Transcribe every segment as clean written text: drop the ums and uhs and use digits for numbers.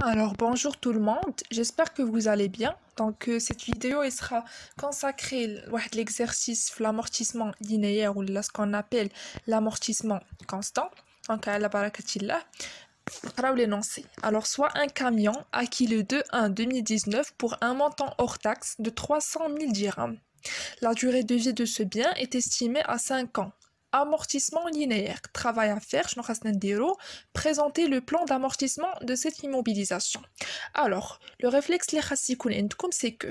Alors bonjour tout le monde, j'espère que vous allez bien. Cette vidéo elle sera consacrée à l'exercice l'amortissement linéaire ou ce qu'on appelle l'amortissement constant. Donc à la barakatillah, on l'énoncer. Alors soit un camion acquis le 2/1/2019 pour un montant hors taxe de 300 000 dirhams. La durée de vie de ce bien est estimée à 5 ans. Amortissement linéaire. Travail à faire, présenter le plan d'amortissement de cette immobilisation. Alors, le réflexe c'est que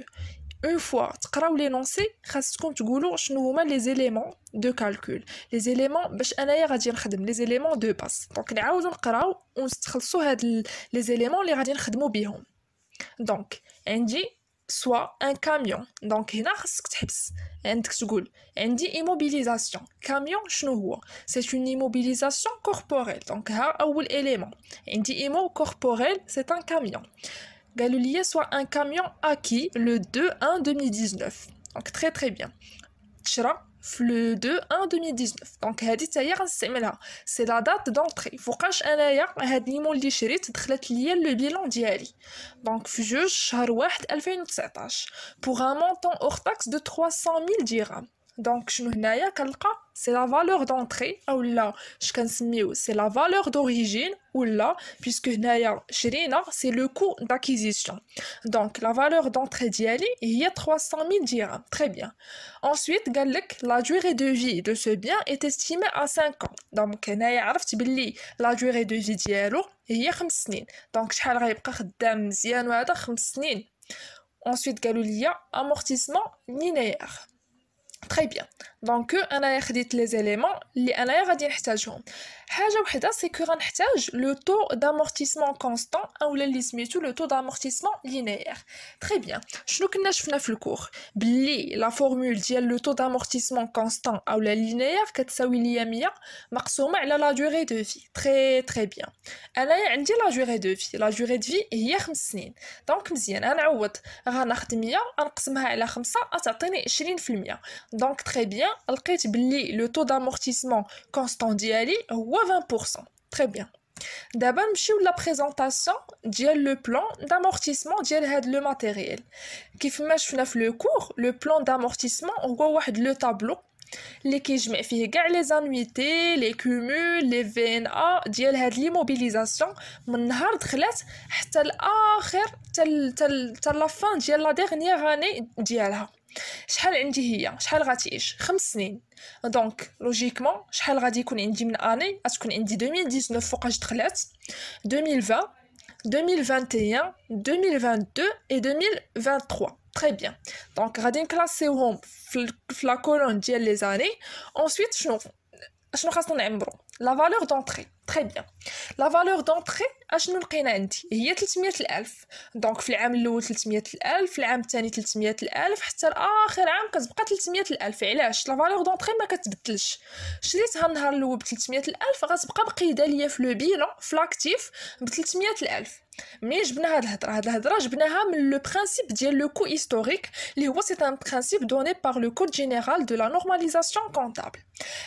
une fois تقراو l'énoncé خاصكم تقولوا شنو هما les éléments de calcul, les éléments باش انايا غادي نخدم les éléments de base. Donc نعاودو نقراو ونستخلصوا هاد les éléments اللي غادي نخدموا بهم. Donc عندي soit un camion. Donc هنا خاصك تحبس عندك تقول عندي immobilisation. Camion شنو هو؟ C'est une immobilisation corporelle. Donc ها أول élément. عندي immo corporel, c'est un camion. قالوا لي soit un camion acquis le 2/1/2019. Donc très très bien. تشرى في le 2/1/2019. Donc هذه حتى هي غنستعملها. C'est la date d'entrée. فوقاش انايا هاد ليمون اللي شريت دخلت ليا لو بيلون ديالي. Donc في 2 شهر 1/2019 pour un montant hors taxe de 300 000 dirhams. Donc شنو هنايا كنلقى c'est la valeur d'entrée ou là je كنسميو c'est la valeur d'origine ou là puisque هنايا شرينا c'est le coût d'acquisition. Donc la valeur d'entrée ديالي هي 300 000 dirhams. Très bien. Ensuite قال لك la durée de vie de ce bien est estimée à 5 ans. Donc هنايا عرفت باللي la durée de vie ديالو هي 5 سنين. Donc شحال غيبقى خدام مزيان وهذا 5 سنين. Ensuite قالوا لي amortissement linéaire. Très bien. Donc انا خديت les éléments اللي انايا غادي نحتاجهم. حاجه وحده سي كو غنحتاج لو طو d'amortissement constant اولا اللي سميتو لو طو d'amortissement linéaire. Très bien. شنو كنا شفنا في الكور بلي لا فورمول ديال لو طو d'amortissement constant اولا linéaire كتساوي ليا 100 مقسومه على لا durée de vie. Très très bien. انايا عندي لا durée de vie. لا durée de vie هي 5 سنين. دونك مزيان غنعوض غناخد 100 نقسمها على 5 تعطيني 20%. Donc très bien, لقيت بلي le taux d'amortissement constant ديالي هو 20%. Très bien. دابا نمشيو لا بريزونطاسيون ديال لو بلان d'amortissement ديال هاد لو ماتيريال. كيف ما شفنا في لو كور لو بلان d'amortissement هو واحد لو طابلو اللي كيجمع فيه كاع لي زانويتي لي كومول لي في ان ا ديال هاد ليموبيليزاسيون من نهار دخلت حتى الاخر حتى لا فان ديال لا ديرنيير اني ديالها. شحال عندي هي شحال غتعيش 5 سنين. دونك لوجيكمون شحال غادي يكون عندي من اني غتكون عندي 2019 فوقاش دخلت 2020 2021 2022 et 2023. Très bien. Donc غادي نكلاسيوهم في لا كولون ديال لي زاني. ensuite شنو خاصنا نعمرو لا فالور دونطري. Très bien. La valeur d'entrée اشنو لقينا عندي هي 300,000. دونك في العام الاول 300,000 في العام الثاني 300,000 حتى لاخر عام كتبقى 300,000. علاش لا فالور دونطري ما كتبدلش؟ شريتها النهار الاول ب 300,000 غتبقى بقيده ليا في لو بيلون في لاكتيف ب 300,000. ملي جبنا هاد الهضره جبناها من لو برينسيپ ديال لو كو هيستوريك اللي هو سي ان برينسيپ دوني بار لو كود جينيرال دو لا نورماليزاسيون كونطابل.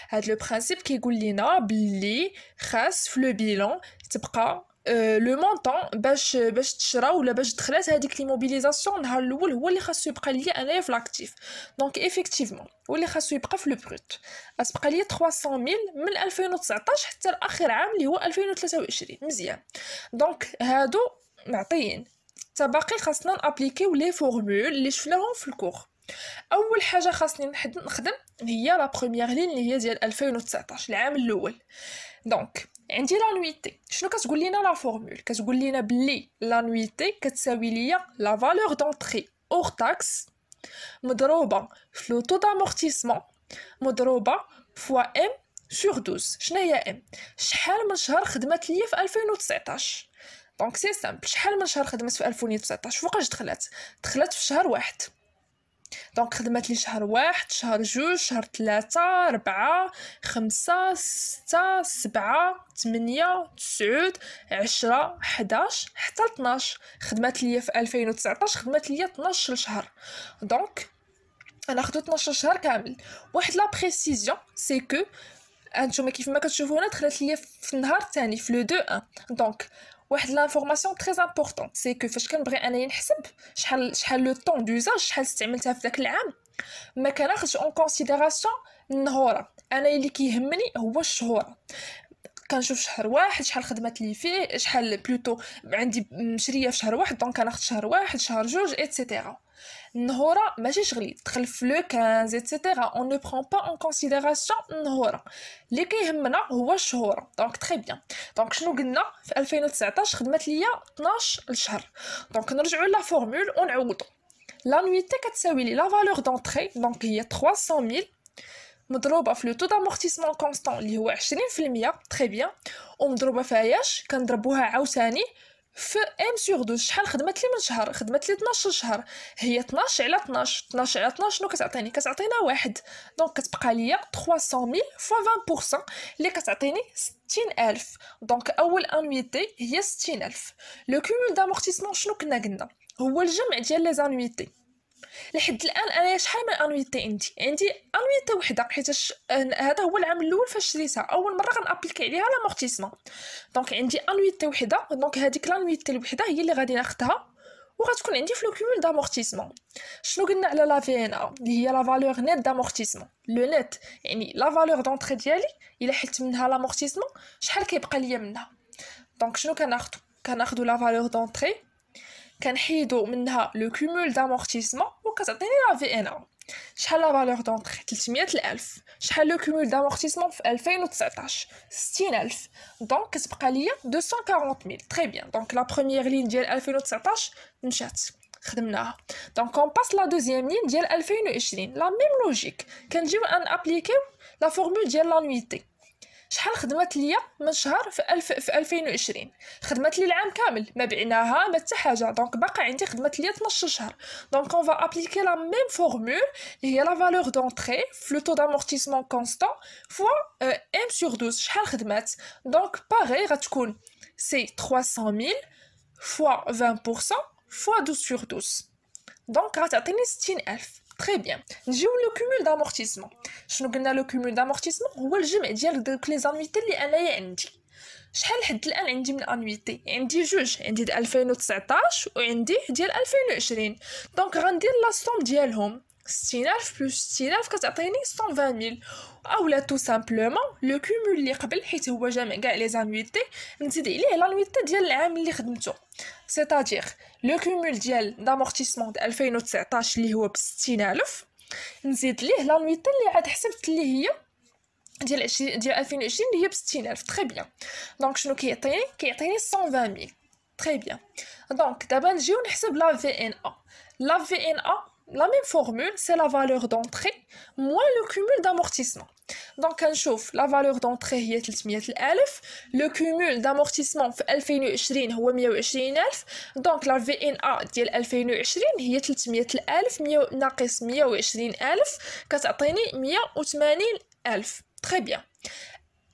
هاد لو برينسيپ كيقول لينا بلي خاص في لو بيلون تبقى لو مونطون باش تشرا ولا باش دخلات هذيك ليموبيليزاسيون النهار الاول هو اللي خاصو يبقى ليا انايا في لاكتيف. دونك ايفيكتيفمون هو اللي خاصو يبقى في لو بروت. غتبقى ليا 300,000 من 2019 حتى لاخر عام اللي هو 2023. مزيان. دونك هادو معطيين حتى باقي خاصنا نابليكيو لي فورمول اللي شفناهم في الكور. اول حاجه خاصني نخدم هي لا بروميير لين اللي هي ديال 2019 العام الاول. دونك عندي لانويتي شنو كتقول لينا لا فورمول كتقول لينا بلي لانويتي كتساوي ليا لا فالور دونطري اور تاكس مضروبه في لو طو دامورتيسمون مضروبه فوا ام سور 12. شنو هي ام؟ شحال من شهر خدمت ليا في 2019. دونك سي سامبل شحال من شهر خدمت في 2019 فوقاش دخلت في شهر 1. دونك خدمت لي شهر 1 شهر 2 شهر 3 4 5 6 7 8 9 10 11 حتى 12. خدمت لي في 2019 خدمت لي 12 شهر. دونك انا خديت 12 شهر كامل. واحد لا بريسيزيون سي كو انتوما كيف ما كتشوفوا هنا دخلت لي في النهار الثاني في لو 2 1. دونك واحد لانفورماسيون تري امبورطون سي كو فاش كنبغي انايا نحسب شحال لو طون دوزاج شحال استعملتها في داك العام ما كناخذش اون كونسيديراسيون النهوره. انا اللي كيهمني هو الشهوره، كنشوف شهر واحد شحال خدمت لي فيه، شحال بلوتو عندي مشريه في شهر واحد دونك كناخذ شهر واحد شهر جوج ايتترا. النهوره ماشي شغلي تدخل في لو 15 ايتترا، اون نو برون با اون كونسيديراسيون النهوره، اللي كيهمنا هو الشهوره. دونك تري بيان. دونك شنو قلنا في 2019 خدمت ليا 12 الشهر، دونك نرجعوا لا فورمول ونعوضوا. لانويتي كتساوي لي لا فالور دونطري دونك هي 300000 مضروبه في لو تو دامورتيسمون كونستون اللي هو 20%. تري بيان. ومضروبه فياش كنضربوها عاوتاني في ام سور 12. شحال خدمت لي من شهر؟ خدمت لي 12 شهر، هي 12 على 12. 12 على 12 شنو كتعطيني؟ كتعطينا واحد، دونك كتبقى ليا 300000 فوا 20% اللي كتعطيني 60000. دونك اول انويتي هي 60000. لو كومول دامورتيسمون شنو كنا قلنا؟ هو الجمع ديال لي زانويتي. لحد الان انا شحال من انويتي عندي انويتي وحده، حيت هذا هو العام الاول فاش شريتها اول مره غنابليكي عليها لامورتيسمون. دونك عندي انويتي وحده، دونك هذيك لانويتي الوحده هي اللي غادي ناخذها وغتكون عندي في لو كومول دامورتيسمون. شنو قلنا على لا في ان ا اللي هي لا فالور نيت دامورتيسمون؟ لو نيت يعني لا فالور دونطري ديالي الا حلت منها لامورتيسمون شحال كيبقى ليا منها. دونك شنو كناخذوا لا فالور دونطري كنحيدو منها لو كومول دامورتيسمون وكتعطيني لا في ان ا. شحال لا فالور دونطري؟ 300000. شحال لو كومول دامورتيسمون في 2019؟ 60000. دونك كتبقى ليا 240000. تري بيان. دونك لا بروميير لين ديال 2019 مشات خدمناها. دونك اون باس لا دوزيام لين ديال 2020 لا ميم لوجيك، كنجيو ان ابليكيو لا فورمول ديال لانويتي. شحال خدمت ليا من شهر في 2020؟ خدمت لي العام كامل، ما بعناها ما حتى حاجه، دونك باقا عندي خدمت ليا 12 شهر. دونك اون فا ابليكي لا ميم فورمول اللي هي لا فالور دونطري في لو تو دامورتيسمون كونستون فوا ام سور 12. شحال خدمات؟ دونك باغي غتكون سي 300000 فوا 20% فوا 12 سور 12 دونك غتعطيني 60000. تري بيان. نجيو لو كومول دامورتيسمون. شنو قلنا؟ لو كومول دامورتيسمون هو الجمع ديال دوك لي زانويتي اللي انايا عندي. شحال لحد الان عندي من انويتي؟ عندي جوج، عندي ديال 2019 وعندي ديال 2020. دونك غندير لا سوم ديالهم 60000 بلس 60000 كتعطيني 120000. اولا تو سامبلومون لو كومول اللي قبل حيت هو جامع كاع لي زانويتي نزيد عليه لانويتي ديال العام اللي خدمته، سيتادير لو كومول ديال دامورتيسمون ديال 2019 اللي هو ب 60000 نزيد ليه لانويتي اللي عاد حسبت اللي هي ديال 2020 اللي هي ب 60000. تري بيان. دونك شنو كيعطيني؟ 120000. تري بيان. دونك دابا نجيو نحسب لا في ان ا. لا في ان ا la même formule, c'est la valeur d'entrée moins le cumul d'amortissement. Donc, كنشوف la valeur d'entrée هي 300000, le cumul d'amortissement في 2020 هو 120000. Donc, la VNA ديال 2020 هي 300000 ناقص 120000 كتعطيني 180000. Très bien.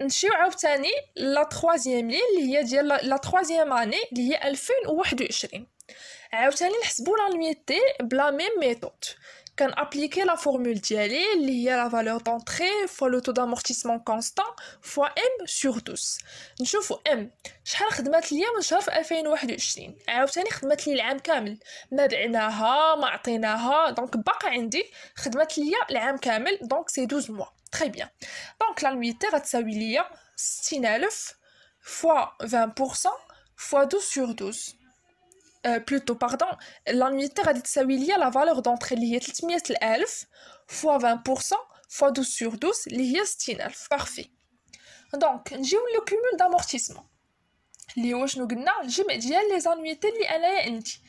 نمشيو عاوتاني لا تروازيام لين اللي هي ديال لا تروازيام اني اللي هي 2021. عاوتاني نحسبو لانويتي بلا ميم ميثود. كان ابليكي لا فورمول ديالي اللي هي لا فالور دونطري فوا لو تو دامورتيسمون كونستون فوا ام سور 12. نشوفو ام شحال خدمات ليا من شهر في 2021. عاوتاني خدمات لي العام كامل، ما بعناها ما عطيناها، دونك باقا عندي خدمات ليا العام كامل، دونك سي 12 موا. تري بيان. دونك لانويتي غتساوي ليا 60000 فوا 20% فوا 12 سور 12. plutôt pardon l'annuité غادي تساوي ليا لا فالور دونطري اللي هي 300000 فوا 20% فوا 12 سور 12 اللي هي 60000. بارفي. دونك نجيو لو كومول دامورتيسمون اللي هو شنو قلنا؟ الجمع ديال لي زانويتي اللي انايا عندي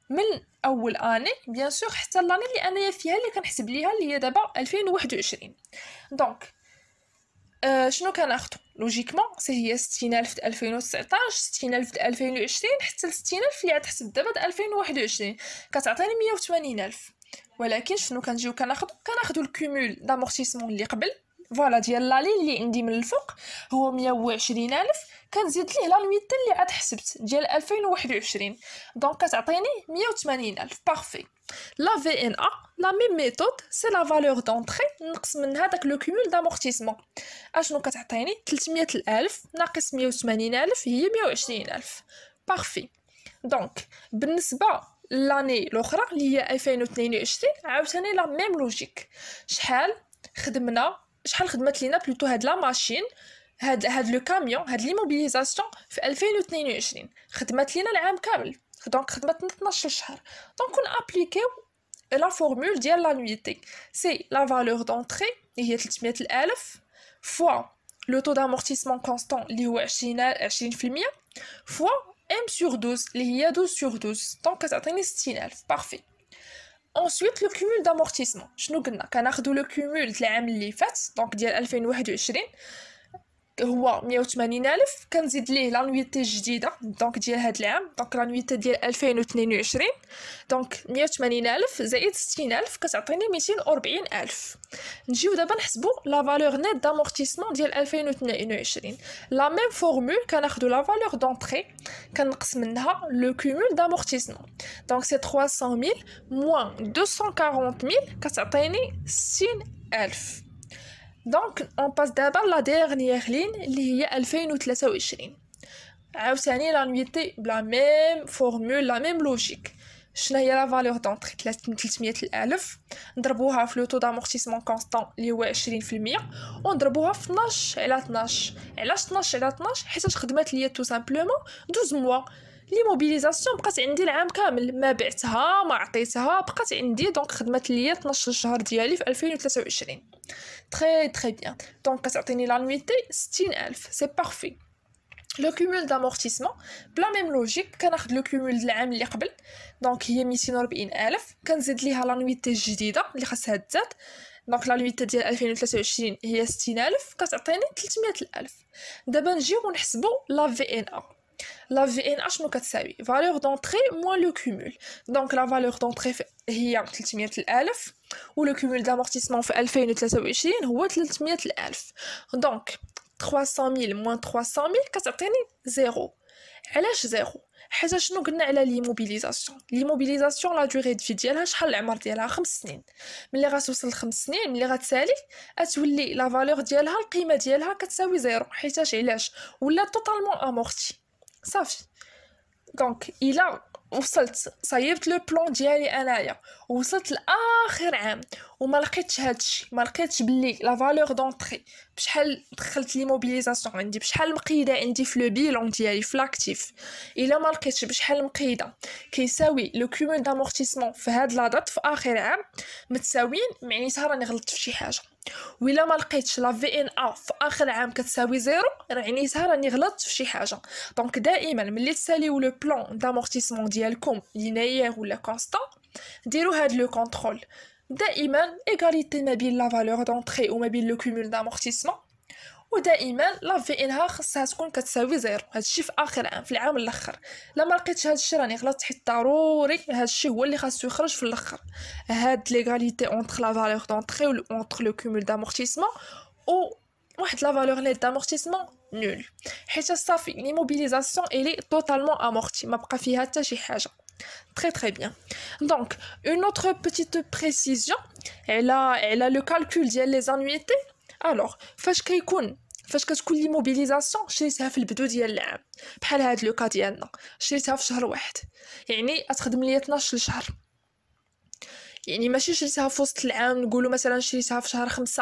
من اول اني بيان سور حتى لاني اللي انايا فيها اللي كنحسب ليها اللي هي دابا 2021. دونك شنو كناخذو لوجيكمون؟ سي هي 60000 د 2019 60000 د 2020 حتى 60000 اللي غتحسب دابا د 2021 كتعطيني 180000. ولكن شنو كنجيو كناخذو الكومول دامورتيسمون اللي قبل فوالا ديال لا لين اللي عندي من الفوق هو 120000 كنزيد ليه لانويتي اللي عاد حسبت ديال 2021 دونك كتعطيني 180000. بارفي. La VNA, la même méthode, c'est la valeur d'entrée نقص منها داك لو كومول d'amortissement. اشنو كتعطيني 300,000 ناقص 180,000 هي 120,000. بارفي. دونك بالنسبة لاني الاخرى اللي هي 2022 عاوتاني لا ميم لوجيك. شحال خدمت لينا بلوتو هاد لا ماشين، هاد لو كاميون، هاد ليموبيليزاسيون في 2022 خدمت لينا العام كامل، دونك خدمتنا 12 شهر. دونك نابليكيو la formule ديال l'annuité. C'est la valeur d'entrée اللي هي 300,000 fois le taux d'amortissement constant اللي هو 20% fois m sur 12 اللي هي 12 sur 12. donc كتعطيني 60,000. parfait. ensuite le cumul d'amortissement شنو قلنا؟ كناخذوا لو كومول د العام اللي فات دونك ديال 2021 هو 180,000 كنزيد ليه لانويتي الجديده دونك ديال هاد العام، دونك لانويتي ديال 2022 دونك 180,000 زائد 60,000 كتعطيني 240,000. نجيو دابا نحسبوا لا فالور نيت دامورتيسمون ديال 2022. لا ميم فورمول كناخذوا لا فالور دونطري كنقص منها لو كومول دامورتيسمون، دونك سي 300,000 موان 240,000 كتعطيني 60,000. دونك اون باس دابا لا ديرنيير لين اللي هي 2023. عاوتاني لانويتي بلا ميم فورمول لا ميم لوجيك. شنو هي لا فالور دونطري؟ 300,000 نضربوها في لو طو دامورتيسمون كونستون اللي هو 20% ونضربوها في 12 على 12. علاش 12 على 12؟ حيت خدمت ليا تو سامبلومون 12 موا. لي موبيليزاسيون بقات عندي العام كامل، ما بعتها ما عطيتها، بقات عندي دونك خدمت ليا 12 شهر ديالي في 2023. très bien. donc كتعطيني لانويتي 60,000. c'est parfait. le cumul d'amortissement بلا ميم لوجيك كناخذ لو كومول د العام اللي قبل دونك هي 240,000 كنزيد ليها لانويتي الجديده اللي خاصها تزاد دونك لانويتي ديال 2023 هي 60,000 كتعطيني 300,000. دابا نجيو نحسبوا لا في ان ا. La VNA شنو كتساوي؟ valeur d'entrée moins le cumul. donc la valeur d'entrée هي 300,000 و le cumul d'amortissement في 2023 هو 300,000. donc 300,000 moins 300,000 كتعطيني 0. علاش 0؟ حيت شنو قلنا على ليموبيليزاسيون لا دوغي دو في ديالها شحال العمر ديالها؟ 5 سنين. ملي غتوصل 5 سنين ملي غتسالي غتولي لا فالور ديالها القيمه ديالها كتساوي 0. حيتاش علاش؟ ولا توتالمون امورتي صافي. دونك الا وصلت صايبت لو بلان ديالي انايا وصلت لاخر عام وما لقيتش هادشي، ما لقيتش بلي لا فالور دونطري بشحال دخلت لي موبيليزاسيون عندي، بشحال مقيده عندي في لو بيلون ديالي في لاكتيف، الا ما لقيتش بشحال مقيده كيساوي لو كومول دامورتيسمون في هاد لا دات في اخر عام متساويين، معناتها راني غلطت في شي حاجه. وإلا ما لقيتش لا في ان ا في اخر عام كتساوي 0 معناتها راني غلطت في شي حاجه. دونك دائما ملي تساليو لو بلان دامورتيسمون ديالكم لينيير ولا كونستان ديروا هاد لو كونترول دائما ايغاليتي ما بين لا فالور دونطري وما بين لو كومول دامورتيسمون، ودائما لا في انها خصها تكون كتساوي 0. هادشي في اخر عام في العام الاخر. لا ما لقيتش هادشي راني غلطت، حيت ضروري هادشي هو اللي خاصو يخرج في الاخر. هاد ليغاليتي اونتر لا فالور دونطري و اونتر لو كومول دامورتيسمون و واحد لا فالور نيت دامورتيسمون نول، حيت صافي ليموبيليزاسيون الي توتالمون امورتي ما بقى فيها حتى شي حاجه. très bien. donc une autre petite précision elle a le calcul ديال les annuités. alors فاش كتكون لي موبيليزاسيون شريتها في البدو ديال العام بحال هاد لو كا ديالنا شريتها في شهر واحد، يعني غتخدم ليا 12 شهر، يعني ماشي شريتها في وسط العام نقولوا مثلا شريتها في شهر 5،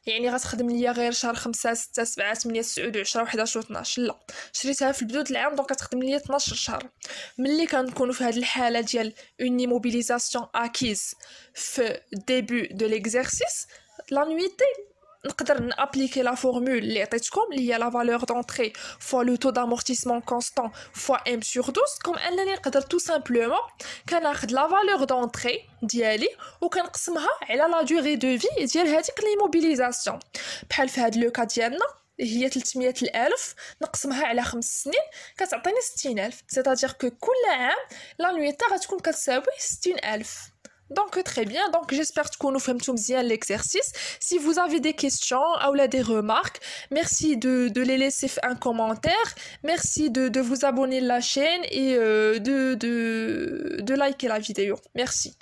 يعني غتخدم ليا غير شهر 5 6 7 8 9 10 11 و12. لا، شريتها في البدو العام دونك كتخدم ليا 12 شهر. ملي كنكونوا في هذه الحاله ديال اون ايموبيليزاسيون اكيز في ديبي دو ليكزارسيس لانويتي نقدر نابليكي لا فورمول اللي عطيتكم اللي هي لا فالور دونطري فوا لو طو دامورتيسمون كونستون فوا ام سور 12، كوم انني نقدر تو سامبلومون كناخذ لا فالور دونطري ديالي وكنقسمها على لا دوغي دو في ديال هذيك ليموبيليزاسيون. بحال في هذا لو كا ديالنا هي 300,000 نقسمها على 5 سنين كتعطيني 60,000، سيتادير كو كل عام لانويتا غتكون كتساوي 60,000. Donc très bien, donc j'espère que nous faisons bien l'exercice. Si vous avez des questions ou des remarques, merci de les laisser un commentaire, merci de vous abonner à la chaîne et de liker la vidéo. Merci.